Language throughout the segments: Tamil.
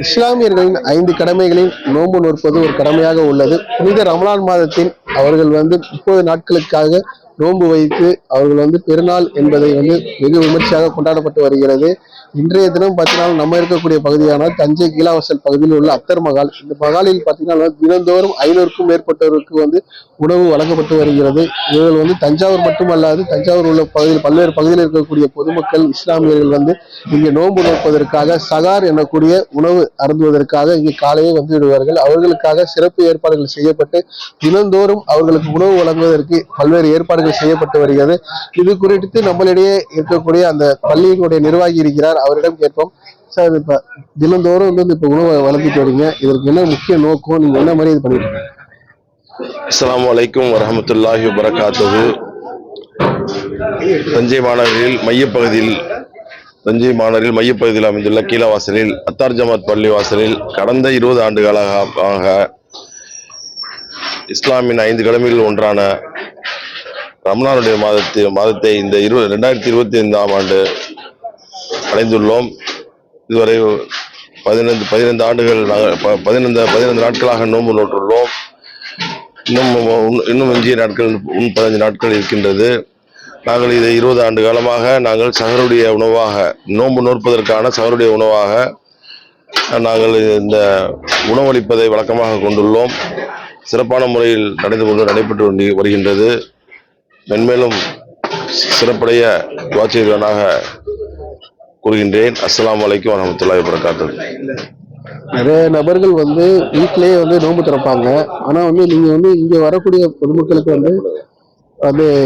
இஸ்லாமியர்களின் 5 கடமைகளில் நோன்பு நோற்பது ஒரு கடமையாக உள்ளது. புனித ரமலான் மாதத்தில் அவர்கள் 30 நாட்களுக்காக நோன்பு வைத்து அவர்கள் பெருநாள் என்பதை வெகு விமர்சையாக கொண்டாடப்பட்டு வருகிறது. இன்றைய தினம் பார்த்தீங்கன்னா நம்ம இருக்கக்கூடிய பகுதியான தஞ்சை கீழாவசல் பகுதியில் உள்ள அத்தர் மகால். இந்த மகாலில் பார்த்தீங்கன்னா தினந்தோறும் 500க்கும் மேற்பட்டவருக்கு உணவு வழங்கப்பட்டு வருகிறது. இவர்கள் தஞ்சாவூர் மட்டுமல்லாது தஞ்சாவூர் உள்ள பகுதியில் பல்வேறு பகுதியில் இருக்கக்கூடிய பொதுமக்கள் இஸ்லாமியர்கள் இங்கே நோன்பு நோற்பதற்காக சகார் எனக்கூடிய உணவு அருந்துவதற்காக இங்கு காலையே விடுவார்கள். அவர்களுக்காக சிறப்பு ஏற்பாடுகள் செய்யப்பட்டு தினந்தோறும் அவர்களுக்கு உணவு வழங்குவதற்கு பல்வேறு ஏற்பாடுகள் செய்யப்பட்டு வருகிறது. இது குறித்து நம்மளிடையே இருக்கக்கூடிய அந்த பள்ளியினுடைய நிர்வாகி இருக்கிறார், அவரிடம் கேட்போம். சார், இப்ப தினந்தோறும் இப்ப உணவை வழங்கிட்டு வரீங்க, இதற்கு என்ன முக்கிய நோக்கம், நீங்க என்ன மாதிரி இது பண்ணிட்டு இருக்கீங்க? அஸ்ஸலாமு அலைக்கும் வரஹ்மத்துல்லாஹி வபரகாத்துஹு. தஞ்சை மாநகரில் மையப்பகுதியில் அமைந்துள்ள கீழவாசலில் அத்தார் ஜமாத் பள்ளி வாசலில் கடந்த 20 ஆண்டுகளாக இஸ்லாமின் 5 கடமைகளில் ஒன்றான ரமலானுடைய மாதத்தை இந்த 2025ஆம் ஆண்டு அடைந்துள்ளோம். இதுவரை 15 ஆண்டுகள் 15 நாட்களாக நோன்பு நோற்றுள்ளோம். இன்னும் எஞ்சிய நாட்கள் 15 நாட்கள் இருக்கின்றது. நாங்கள் இதை 20 ஆண்டு காலமாக நாங்கள் சஹருடைய உணவாக, நோன்பு நோற்பதற்கான சஹருடைய உணவாக நாங்கள் இந்த உணவளிப்பதை வழக்கமாக கொண்டுள்ளோம். சிறப்பான முறையில் நடைபெற்று வருகின்றது. மென்மேலும் சிறப்படைய துஆ செய்வதாக கூறுகின்றேன். அஸ்ஸலாமு அலைக்கும் வரஹ்மத்துல்லாஹி வபரகாத்துஹு. நிறைய நபர்கள் வீட்டிலேயே நோன்பு திறப்பாங்க. ஆனா நீங்க இங்க வரக்கூடிய பொதுமக்களுக்கு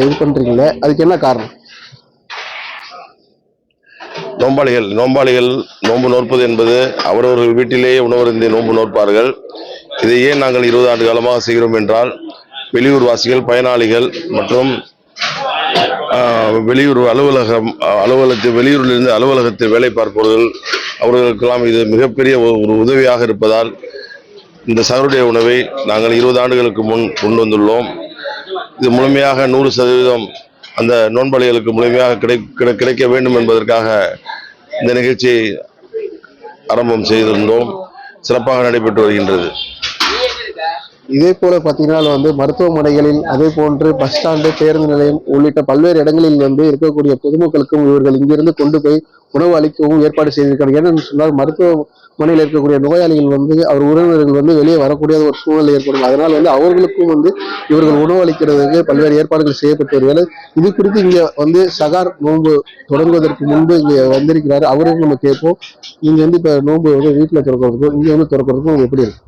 இது பண்றீங்களே, அதுக்கு என்ன காரணம்? நோன்பாளிகள் நோன்பு நோற்பது என்பது அவரவர்கள் வீட்டிலேயே உணவருந்தி நோன்பு நோற்பார்கள். இதை ஏன் நாங்கள் 20 ஆண்டு காலமாக செய்கிறோம் என்றால், வெளியூர் வாசிகள், பயனாளிகள் மற்றும் வெளியூரிலிருந்து அலுவலகத்தில் வேலை பார்ப்பவர்கள், அவர்களுக்கெல்லாம் இது மிகப்பெரிய ஒரு உதவியாக இருப்பதால் இந்த சஹருடைய உணவை நாங்கள் 20 ஆண்டுகளுக்கு முன் கொண்டு வந்துள்ளோம். இது முழுமையாக 100% அந்த நோன்பாளிகளுக்கு முழுமையாக கிடைக்க வேண்டும் என்பதற்காக இந்த நிகழ்ச்சியை ஆரம்பம் செய்திருந்தோம். சிறப்பாக நடைபெற்று வருகின்றது. இதே போல பார்த்தீங்கன்னா மருத்துவமனைகளில், அதே போன்று பஸ் ஸ்டாண்டு, பேருந்து நிலையம் உள்ளிட்ட பல்வேறு இடங்களில் இருக்கக்கூடிய பொதுமக்களுக்கும் இவர்கள் இங்கிருந்து கொண்டு போய் உணவு அளிக்கவும் ஏற்பாடு செய்திருக்காங்க. ஏன்னு சொன்னால், மருத்துவமனையில் இருக்கக்கூடிய நோயாளிகள் அவர் உறவினர்கள் வெளியே வரக்கூடிய ஒரு சூழ்நிலை ஏற்படும். அதனால் அவர்களுக்கும் இவர்கள் உணவு அளிக்கிறதுக்கு பல்வேறு ஏற்பாடுகள் செய்யப்பட்டு வருகிறது. இது குறித்து இங்க சகார் நோன்பு தொடங்குவதற்கு முன்பு இங்க வந்திருக்கிறாரு, அவரையும் நம்ம கேட்போம். நீங்க இப்ப நோன்பு வீட்டுல திறக்கிறதுக்கும் இங்க திறக்கிறதுக்கும் எப்படி இருக்கு?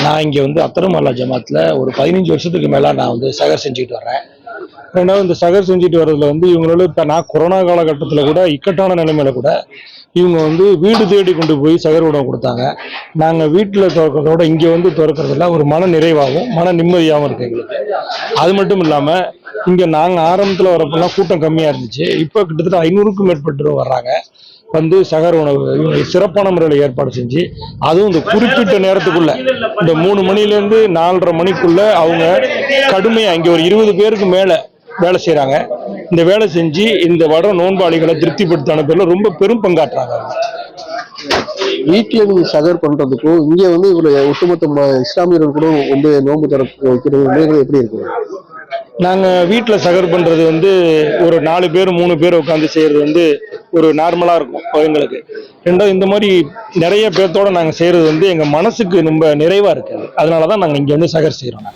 நான் இங்கே அத்தருமல்லா ஜமாத்தில் ஒரு 15 வருஷத்துக்கு மேலே நான் சகர் செஞ்சுட்டு வர்றேன். ரெண்டாவது இந்த சகர் செஞ்சுட்டு வர்றதுல இவங்களோட இப்போ நான் கொரோனா காலகட்டத்தில் கூட இக்கட்டான நிலைமையில கூட இவங்க வீடு தேடி கொண்டு போய் சகர் உணவு கொடுத்தாங்க. நாங்கள் வீட்டில் திறக்கிறதோட இங்கே திறக்கிறதுல ஒரு மன நிறைவாகவும் மன நிம்மதியாகவும் இருக்கு எங்களுக்கு. அது மட்டும் இல்லாமல் இங்கே நாங்கள் ஆரம்பத்தில் வரப்பெல்லாம் கூட்டம் கம்மியாக இருந்துச்சு. இப்போ கிட்டத்தட்ட 500க்கும் மேற்பட்டு வர்றாங்க. சகர் உணவு சிறப்பான முறையில் ஏற்பாடு செஞ்சு, அதுவும் இந்த குறிப்பிட்ட நேரத்துக்குள்ள இந்த 3 மணிலேருந்து 4:30 மணிக்குள்ள அவங்க கடுமையாக இங்கே ஒரு 20 பேருக்கு மேலே வேலை செய்கிறாங்க. இந்த வேலை செஞ்சு இந்த வட நோன்பாளிகளை திருப்திப்படுத்தான பேரில் ரொம்ப பெரும் பங்காற்றுறாங்க. வீட்டில் நீங்க சகர் பண்றதுக்கும் இங்க இவ்வளவு ஒட்டுமொத்த இஸ்லாமியர்கள் கூட நோன்பு திறப்பு வைக்கிறது எப்படி இருக்கு? நாங்கள் வீட்டில் சகர் பண்ணுறது ஒரு 4 பேர் 3 பேர் உட்காந்து செய்கிறது ஒரு நார்மலாக இருக்கும் எங்களுக்கு. ரெண்டாவது இந்த மாதிரி நிறைய பேர்த்தோட நாங்கள் செய்கிறது எங்கள் மனசுக்கு ரொம்ப நிறைவாக இருக்குது. அதனால தான் நாங்கள் இங்கே சகர் செய்கிறோம்.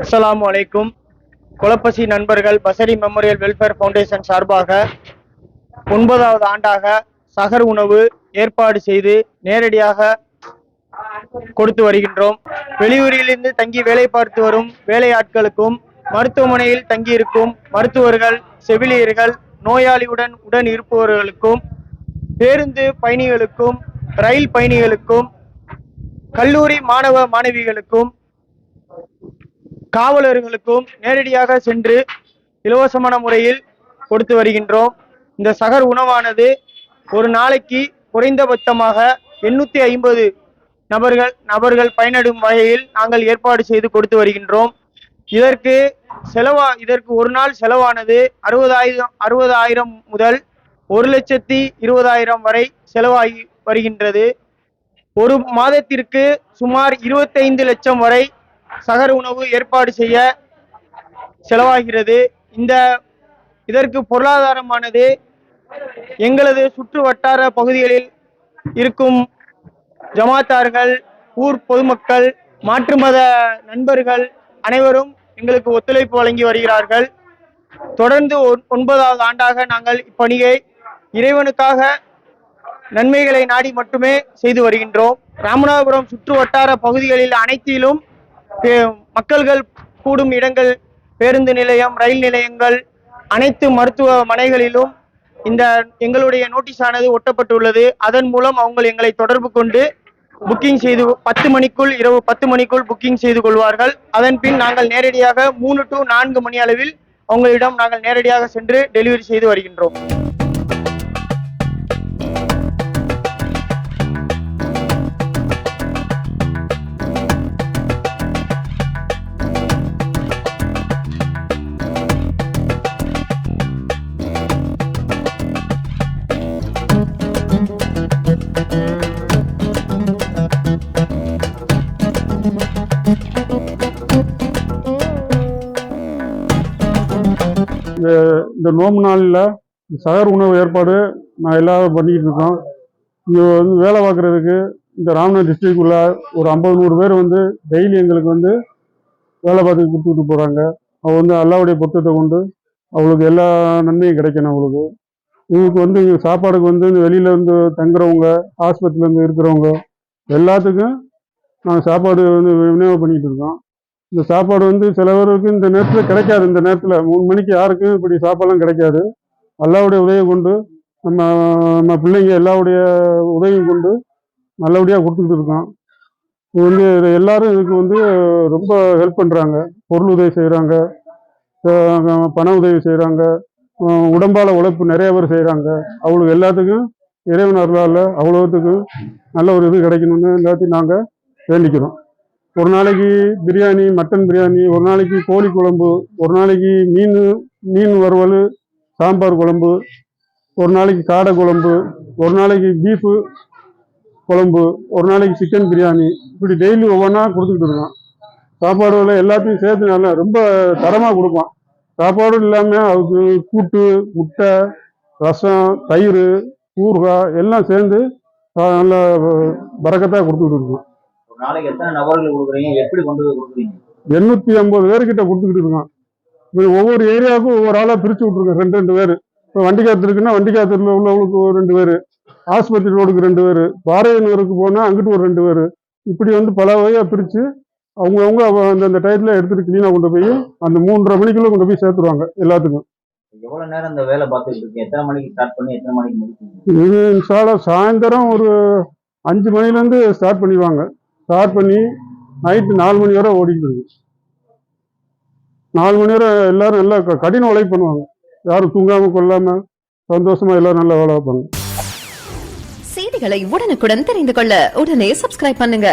அஸ்ஸலாமு அலைக்கும். குலப்பசி நண்பர்கள் பசரி மெமோரியல் வெல்ஃபேர் ஃபவுண்டேஷன் சார்பாக 9வது ஆண்டாக சகர் உணவு ஏற்பாடு செய்து நேரடியாக கொடுத்து வருகின்றோம். வெளியூரிலிருந்து தங்கி வேலை பார்த்து வரும் வேலையாட்களுக்கும், மருத்துவமனையில் தங்கியிருக்கும் மருத்துவர்கள், செவிலியர்கள், நோயாளியுடன் உடன் இருப்பவர்களுக்கும், பேருந்து பயணிகளுக்கும், ரயில் பயணிகளுக்கும், கல்லூரி மாணவ மாணவிகளுக்கும், காவலர்களுக்கும் நேரடியாக சென்று இலவசமான முறையில் கொடுத்து வருகின்றோம். இந்த சகர் உணவானது ஒரு நாளைக்கு குறைந்தபட்சமாக 850 நபர்கள் பயனடும் வகையில் நாங்கள் ஏற்பாடு செய்து கொடுத்து வருகின்றோம். இதற்கு ஒரு நாள் செலவானது 60,000 முதல் 1,20,000 வரை செலவாகி வருகின்றது. ஒரு மாதத்திற்கு சுமார் 25 லட்சம் வரை சகர் உணவு ஏற்பாடு செய்ய செலவாகிறது. இதற்கு பொருளாதாரமானது எங்களது சுற்று வட்டார பகுதிகளில் இருக்கும் ஜமாத்தார்கள், ஊர் பொதுமக்கள், மாற்று மத நண்பர்கள் அனைவரும் எங்களுக்கு ஒத்துழைப்பு வழங்கி வருகிறார்கள். தொடர்ந்து 9வது ஆண்டாக நாங்கள் இப்பணியை இறைவனுக்காக நன்மைகளை நாடி மட்டுமே செய்து வருகின்றோம். ராமநாதபுரம் சுற்று வட்டார பகுதிகளில் அனைத்திலும் மக்கள்கள் கூடும் இடங்கள், பேருந்து நிலையம், ரயில் நிலையங்கள், அனைத்து மருத்துவமனைகளிலும் இந்த எங்களுடைய நோட்டீஸ் ஆனது ஒட்டப்பட்டுள்ளது. அதன் மூலம் அவங்க எங்களை தொடர்பு கொண்டு புக்கிங் செய்து 10 மணிக்குள், இரவு 10 மணிக்குள் புக்கிங் செய்து கொள்வார்கள். அதன் பின் நாங்கள் நேரடியாக 3 to 4 மணி அளவில் அவங்களிடம் நாங்கள் நேரடியாக சென்று டெலிவரி செய்து வருகின்றோம். இந்த நோம்பு நாளில் சகர் உணவு ஏற்பாடு நான் எல்லாரும் பண்ணிக்கிட்டு இருக்கோம். இங்கே வந்து வேலை பார்க்குறதுக்கு இந்த ராமநாதபுரம் டிஸ்ட்ரிக்டுள்ள ஒரு 50-100 பேர் வந்து டெய்லி எங்களுக்கு வந்து வேலை பார்த்து கொடுத்துட்டு போகிறாங்க. அவங்க வந்து அல்லாவுடைய பொருத்தத்தை கொண்டு அவங்களுக்கு எல்லா நன்மையும் கிடைக்கணும். அவங்களுக்கு இவங்களுக்கு வந்து சாப்பாடுக்கு வந்து வெளியில் இருந்து தங்குறவங்க, ஆஸ்பத்திரியிலேருந்து இருக்கிறவங்க எல்லாத்துக்கும் நாங்கள் சாப்பாடு வந்து விநியோகம் பண்ணிகிட்டு இருக்கோம். இந்த சாப்பாடு வந்து சில பேருக்கு இந்த நேரத்தில் கிடைக்காது. இந்த நேரத்தில் 3 மணிக்கு யாருக்கும் இப்படி சாப்பாடுலாம் கிடைக்காது. அல்லாவுடைய உதவியை கொண்டு நம்ம பிள்ளைங்க எல்லாருடைய உதவியும் கொண்டு நல்லபடியாக கொடுத்துக்கிட்டு இருக்கோம். இது வந்து எல்லாரும் இதுக்கு வந்து ரொம்ப ஹெல்ப் பண்ணுறாங்க. பொருள் உதவி செய்கிறாங்க, பண உதவி செய்கிறாங்க, உடம்பால உழைப்பு நிறைய பேர் செய்கிறாங்க. அவங்களுக்கு எல்லாத்துக்கும் இறைவன் அருளால் அவ்வளோத்துக்கும் நல்ல ஒரு இது கிடைக்கணும்னு எல்லாத்தையும் நாங்கள் வேண்டிக்கிறோம். ஒரு நாளைக்கு பிரியாணி, மட்டன் பிரியாணி, ஒரு நாளைக்கு கோழி குழம்பு, ஒரு நாளைக்கு மீன் வறுவல், சாம்பார் குழம்பு, ஒரு நாளைக்கு காடை குழம்பு, ஒரு நாளைக்கு பீஃபு குழம்பு, ஒரு நாளைக்கு சிக்கன் பிரியாணி, இப்படி டெய்லி ஒவ்வொன்றா கொடுத்துக்கிட்டு இருக்கோம். சாப்பாடுகளை எல்லாத்தையும் சேர்த்து நல்லா ரொம்ப தரமாக கொடுப்போம். சாப்பாடும் இல்லாமல் அதுக்கு கூட்டு, முட்டை, ரசம், தயிர், ஊறுகாய் எல்லாம் சேர்ந்து நல்லா பரக்கத்தாக கொடுத்துக்கிட்டு இருக்கோம். நாளைக்கு எத்தனை நபர்கள் கொடுக்குறீங்க, எப்படி கொண்டு போய் கொடுக்குறீங்க? 850 பேர்கிட்ட கொடுத்துக்கிட்டு இருக்கோம். ஒவ்வொரு ஏரியாவுக்கும் ஒவ்வொரு ஆளாக பிரித்து விட்ருக்கோம். 2 பேர். இப்போ வண்டிக்காத்து இருக்குன்னா வண்டிக்காத்துல உள்ளவங்களுக்கு 2 பேர், ஆஸ்பத்திரி ரோடுக்கு 2 பேர், பாறையனூருக்கு போனால் அங்கிட்டு ஒரு 2 பேர், இப்படி வந்து பல வகையாக பிரித்து அவங்கவுங்க அந்த டயத்தில் எடுத்துகிட்டு கிளீனாக கொண்டு போய் அந்த 3:30 மணிக்குள்ளே கொண்டு போய் சேர்த்துருவாங்க எல்லாத்துக்கும். எவ்வளவு நேரம் இந்த வேலை பார்த்துட்டு இருக்கீங்க? எத்தனை மணிக்கு ஸ்டார்ட் பண்ணி எத்தனை மணிக்கு முடிப்பீங்க? இது இன்ஷால்லா சாயந்தரம் ஒரு 5 மணிலேருந்து ஸ்டார்ட் பண்ணிடுவாங்க. ஸ்டார்ட் பண்ணி நைட்டு 4 மணி வரை ஓடிட்டு இருக்கு. 4 மணி வரை எல்லாரும் நல்லா கடின உழைப்பு பண்ணுவாங்க. யாரும் தூங்காம கொள்ளாம சந்தோஷமா எல்லாரும் நல்லா வேலை வைப்பாங்க. செய்திகளை உடனுக்குடன் தெரிந்து கொள்ள உடனே சப்ஸ்கிரைப் பண்ணுங்க.